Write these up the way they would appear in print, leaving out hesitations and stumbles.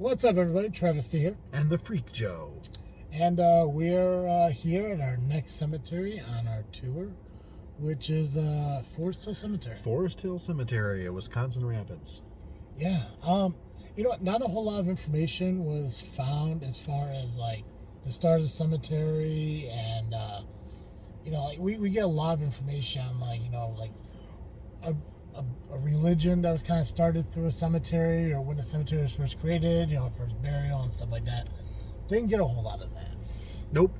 What's up, everybody? Travis T here. And the Freak Joe. And we're here at our next cemetery on our tour, which is Forest Hill Cemetery. Forest Hill Cemetery, Wisconsin Rapids. Yeah. You know what? Not a whole lot of information was found as far as, like, the start of the cemetery and, you know, like, we get a lot of information on, like, you know, like, a religion that was kind of started through a cemetery, or when the cemetery was first created, you know, first burial and stuff like that. Didn't get a whole lot of that. Nope.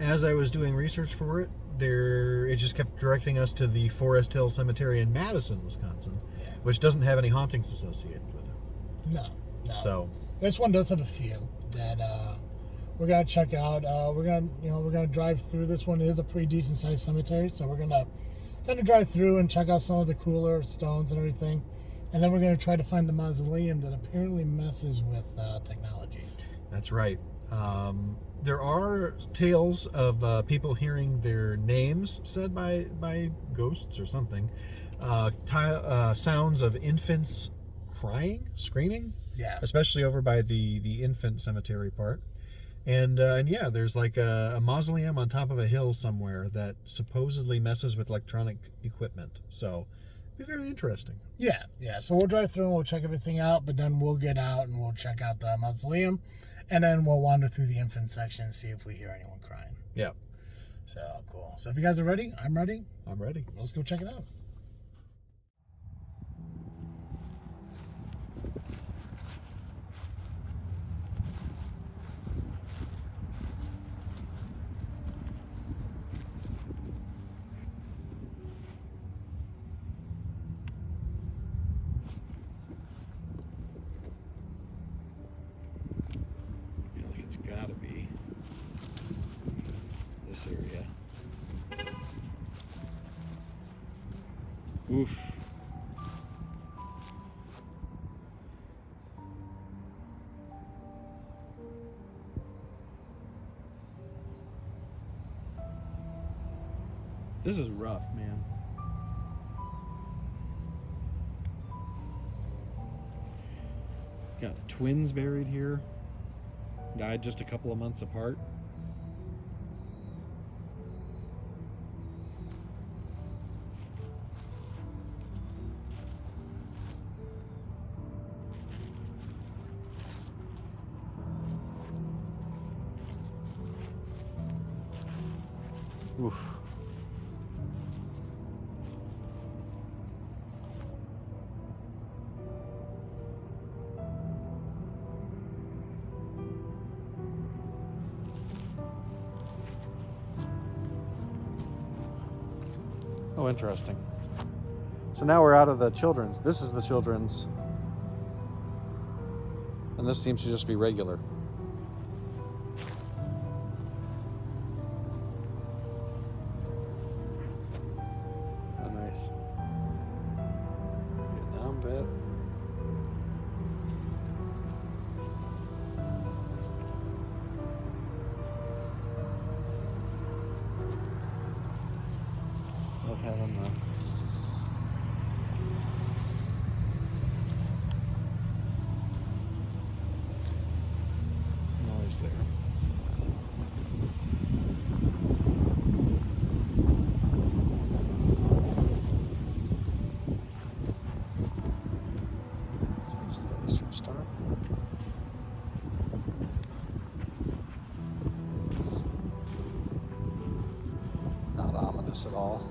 As I was doing research for it, it just kept directing us to the Forest Hill Cemetery in Madison, Wisconsin, which doesn't have any hauntings associated with it. No. So this one does have a few that we're gonna check out. We're gonna drive through this one. It is a pretty decent sized cemetery, so we're gonna kind of drive through and check out some of the cooler stones and everything, and then we're going to try to find the mausoleum that apparently messes with technology. That's right. There are tales of people hearing their names said by ghosts or something. Sounds of infants crying, screaming. Yeah. Especially over by the infant cemetery part. And yeah, there's like a mausoleum on top of a hill somewhere that supposedly messes with electronic equipment. So it'll be very interesting. Yeah. So we'll drive through and we'll check everything out, but then we'll get out and we'll check out the mausoleum, and then we'll wander through the infant section and see if we hear anyone crying. Yeah. So cool. So if you guys are ready, I'm ready. I'm ready. Let's go check it out. It's gotta be this area. Oof. This is rough, man. Got twins buried here. Died just a couple of months apart. Oof. Oh, interesting. So now we're out of the children's. This is the children's. And this seems to just be regular. Oh, nice. Vietnam vet. Love having the noise there. Is that a Eastern Star? Not ominous at all.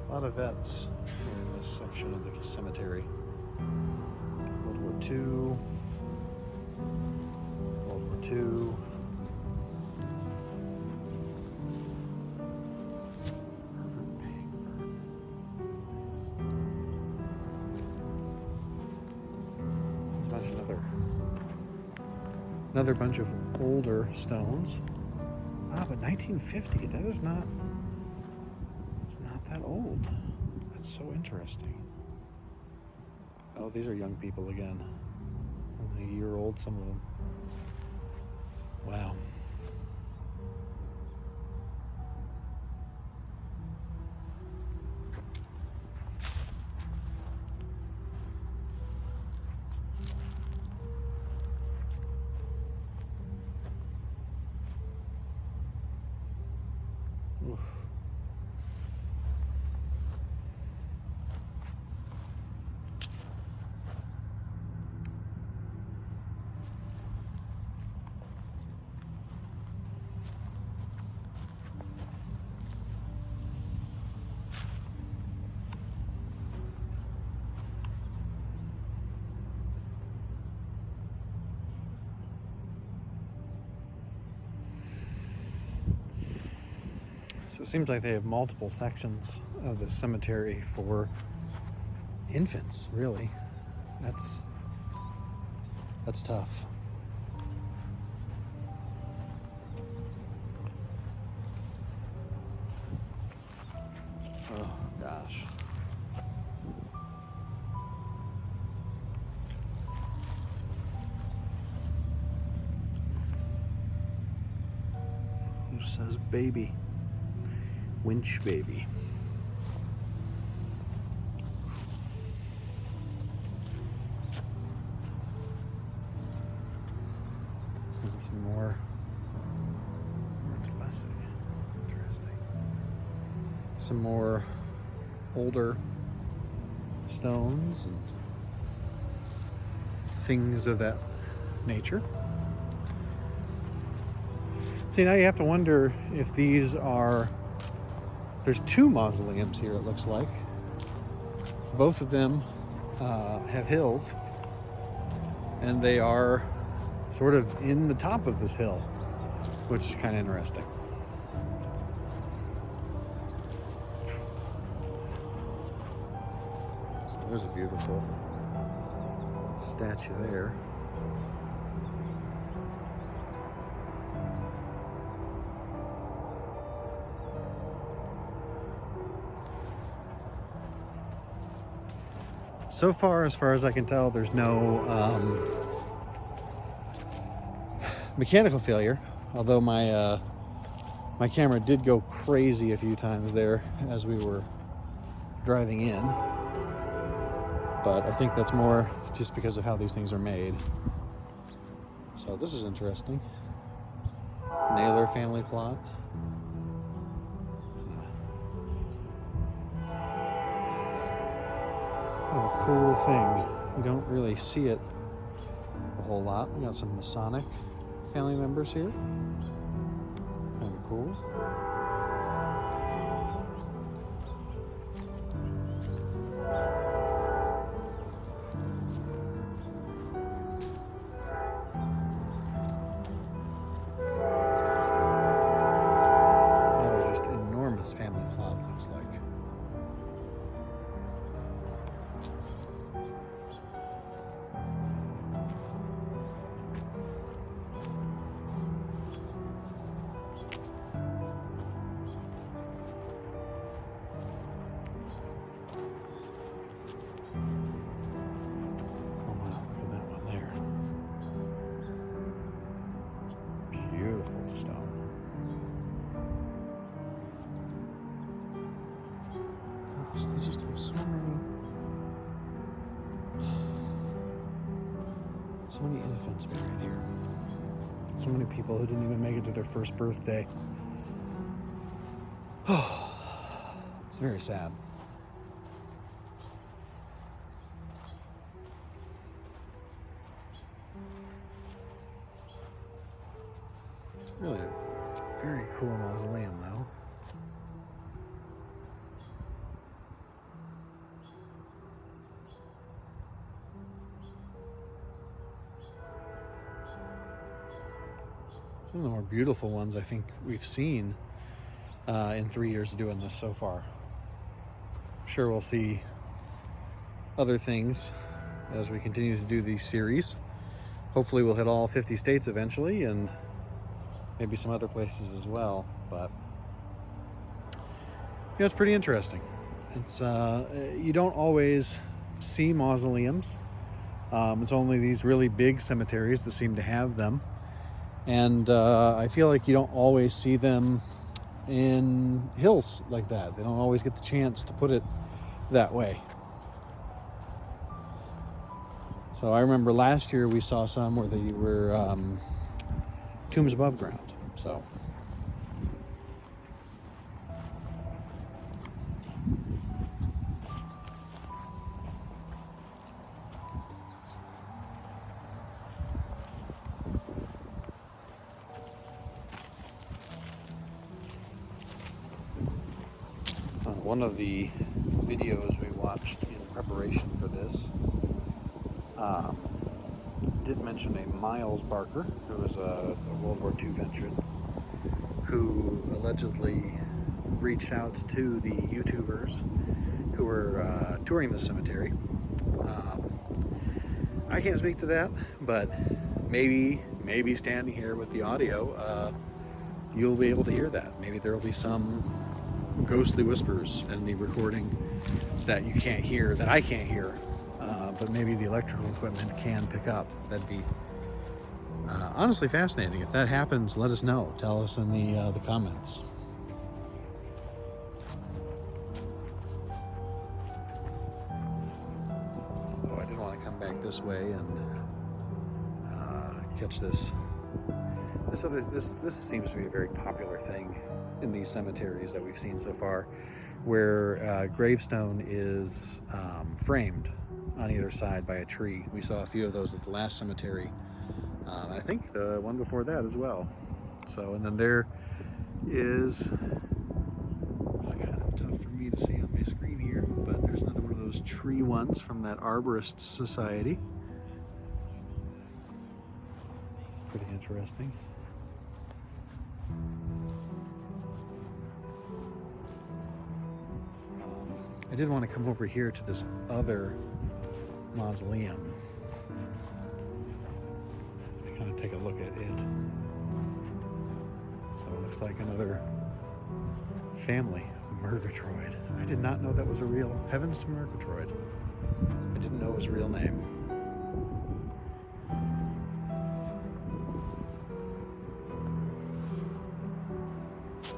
A lot of vets in this section of the cemetery. World War II, World War II, Another bunch of older stones. Ah, but 1950, that is not, it's not that old. That's so interesting. Oh, these are young people again. Only a year old, some of them. Wow. Oof. So it seems like they have multiple sections of the cemetery for infants, really. That's tough. Oh gosh. Who says baby? Winch baby. And some more. It's classic. Interesting. Some more older stones and things of that nature. See, now you have to wonder if these are. There's two mausoleums here, it looks like. Both of them have hills, and they are sort of in the top of this hill, which is kind of interesting. So there's a beautiful statue there. So far as I can tell, there's no mechanical failure, although my camera did go crazy a few times there as we were driving in. But I think that's more just because of how these things are made. So this is interesting. Naylor family plot. Oh, a cool thing. We don't really see it a whole lot. We got some Masonic family members here. Kind of cool. Another just enormous family plot, looks like. Beautiful stone. Gosh, they just have so many infants buried here. So many people who didn't even make it to their first birthday. Oh, it's very sad. Really a very cool mausoleum, though. Some of the more beautiful ones I think we've seen in 3 years of doing this so far. I'm sure we'll see other things as we continue to do these series. hopefully we'll hit all 50 states eventually, and maybe some other places as well. But yeah, it's pretty interesting. It's you don't always see mausoleums. It's only these really big cemeteries that seem to have them, and I feel like you don't always see them in hills like that. They don't always get the chance to put it that way. So I remember last year we saw some where they were tombs above ground. So one of the videos we watched in preparation for this did mention a Miles Barker, who was a World War II veteran, who allegedly reached out to the YouTubers who were touring the cemetery. I can't speak to that, but maybe standing here with the audio, you'll be able to hear that. Maybe there will be some ghostly whispers in the recording that you can't hear, that I can't hear, but maybe the electrical equipment can pick up. That'd be honestly fascinating. If that happens, let us know. Tell us in the comments. So I did want to come back this way and catch this. This seems to be a very popular thing in these cemeteries that we've seen so far, where gravestone is framed on either side by a tree. We saw a few of those at the last cemetery. I think the one before that as well. So, and then there is, it's kind of tough for me to see on my screen here, but there's another one of those tree ones from that Arborist Society. Pretty interesting. I did want to come over here to this other mausoleum. Kind of take a look at it. So it looks like another family, Murgatroyd. I did not know that was a real, heavens to Murgatroyd. I didn't know it was a real name. So,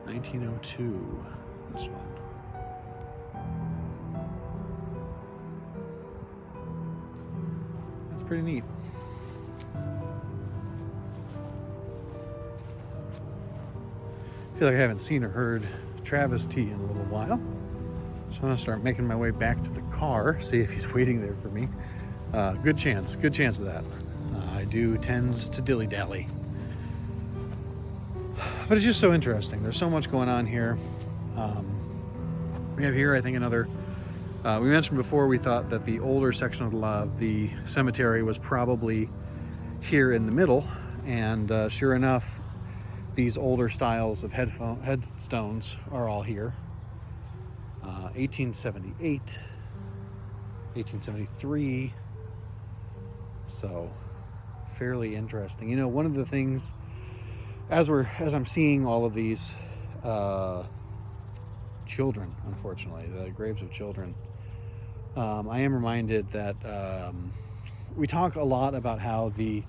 1902, this one. Pretty neat. I feel like I haven't seen or heard Travis T in a little while, so I'm gonna start making my way back to the car, see if he's waiting there for me. Good chance of that. I do tends to dilly-dally, but it's just so interesting. There's so much going on here. We have here, I think, another. We mentioned before we thought that the older section of the cemetery was probably here in the middle, and sure enough, these older styles of headstones are all here. 1878, 1873, so fairly interesting. You know, one of the things, as I'm seeing all of these children, unfortunately, the graves of children, I am reminded that we talk a lot about how the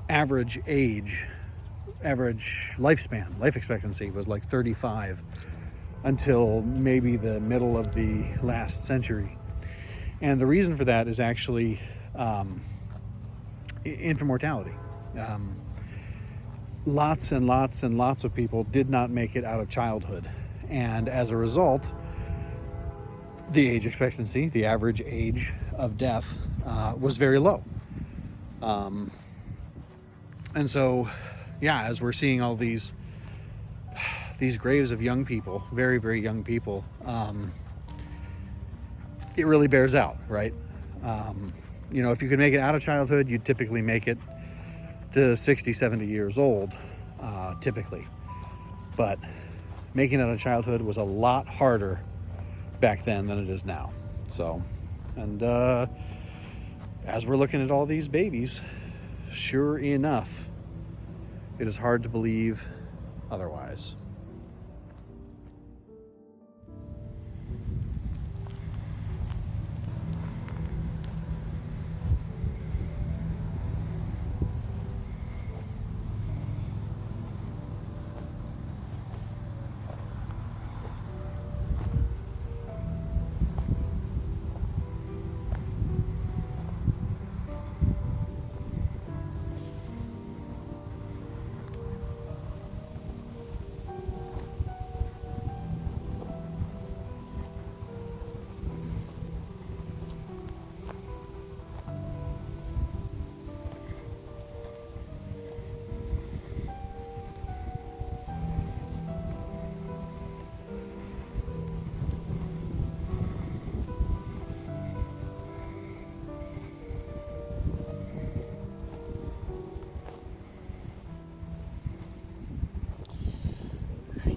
average lifespan, life expectancy was like 35 until maybe the middle of the last century. And the reason for that is actually infant mortality. Lots and lots and lots of people did not make it out of childhood. And as a result, the age expectancy, the average age of death, was very low. And so, yeah, as we're seeing all these graves of young people, very, very young people, it really bears out, right? You know, if you could make it out of childhood, you'd typically make it to 60, 70 years old, typically. But making it out of childhood was a lot harder back then than it is now. So, and as we're looking at all these babies, sure enough, it is hard to believe otherwise.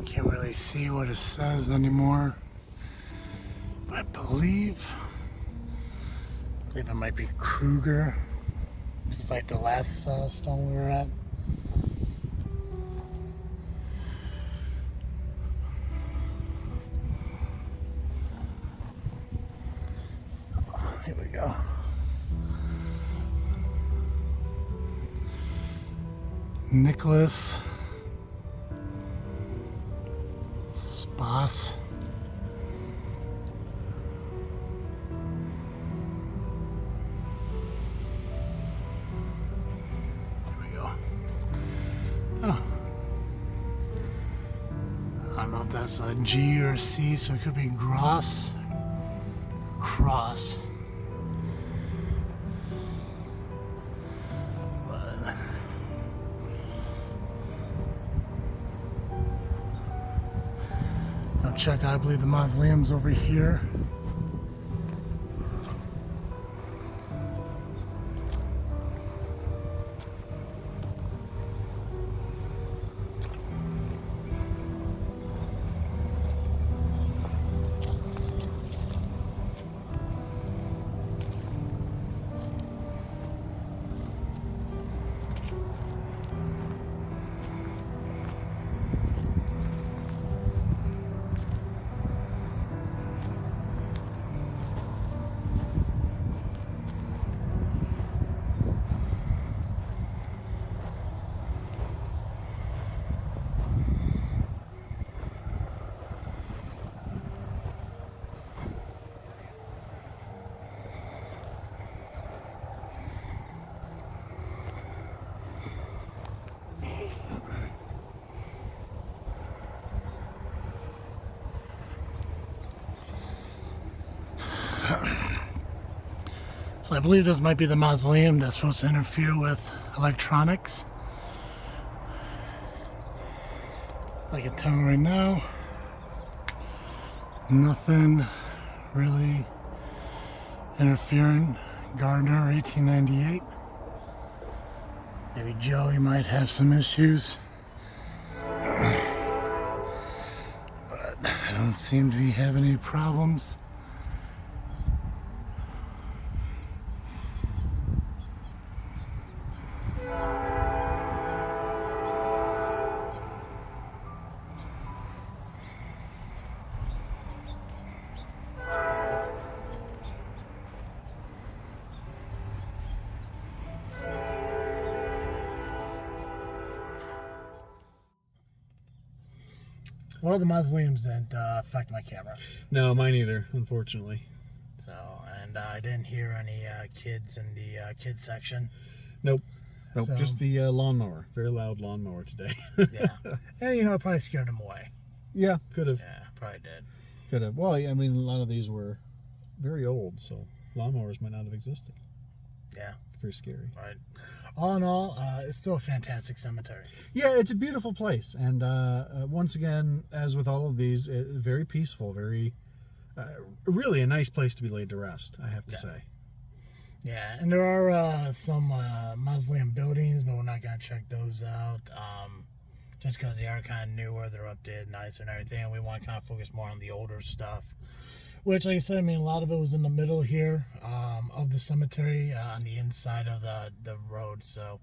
Can't really see what it says anymore, but I believe it might be Kruger. It's like the last stone we were at. Here we go. Nicholas Spass. There we go. Oh. I don't know if that's a G or a C, so it could be Gross or Cross. But I'll check, I believe the mausoleum's over here. So I believe this might be the mausoleum that's supposed to interfere with electronics. It's like a tunnel right now. Nothing really interfering. Gardner, 1898. Maybe Joey might have some issues. But I don't seem to be having any problems. Well, the mausoleums didn't affect my camera. No, mine either, unfortunately. So, and I didn't hear any kids in the kids section. Nope. Nope, So, just the lawnmower. Very loud lawnmower today. yeah. And, you know, it probably scared them away. Yeah, could have. Yeah, probably did. Could have. Well, I mean, a lot of these were very old, so lawnmowers might not have existed. Yeah. Very scary. Right. All in all, it's still a fantastic cemetery. Yeah, it's a beautiful place. And once again, as with all of these, very peaceful, very, really a nice place to be laid to rest, I have to say. Yeah, and there are some mausoleum buildings, but we're not going to check those out. Just because they are kind of newer, they're updated, nicer and everything. And we want to kind of focus more on the older stuff, Which, like I said, I mean, a lot of it was in the middle here of the cemetery on the inside of the road. So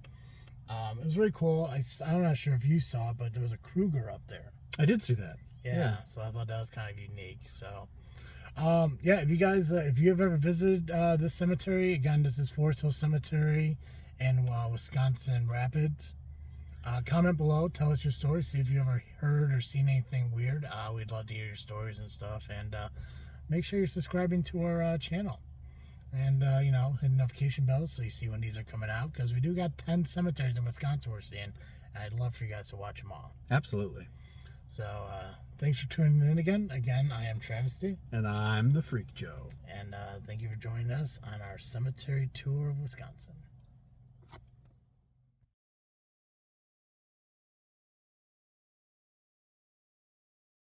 it was really cool. I'm not sure if you saw it, but there was a Kruger up there. I did see that. Yeah, so I thought that was kind of unique. So, yeah, if you guys, if you have ever visited this cemetery, again, this is Forest Hill Cemetery in Wisconsin Rapids. Comment below, tell us your story, see if you ever heard or seen anything weird. We'd love to hear your stories and stuff. And make sure you're subscribing to our channel. And, hit the notification bell so you see when these are coming out. Because we do got 10 cemeteries in Wisconsin we're seeing. And I'd love for you guys to watch them all. Absolutely. So, thanks for tuning in again. Again, I am Travesty. And I'm the Freak Joe. And thank you for joining us on our cemetery tour of Wisconsin.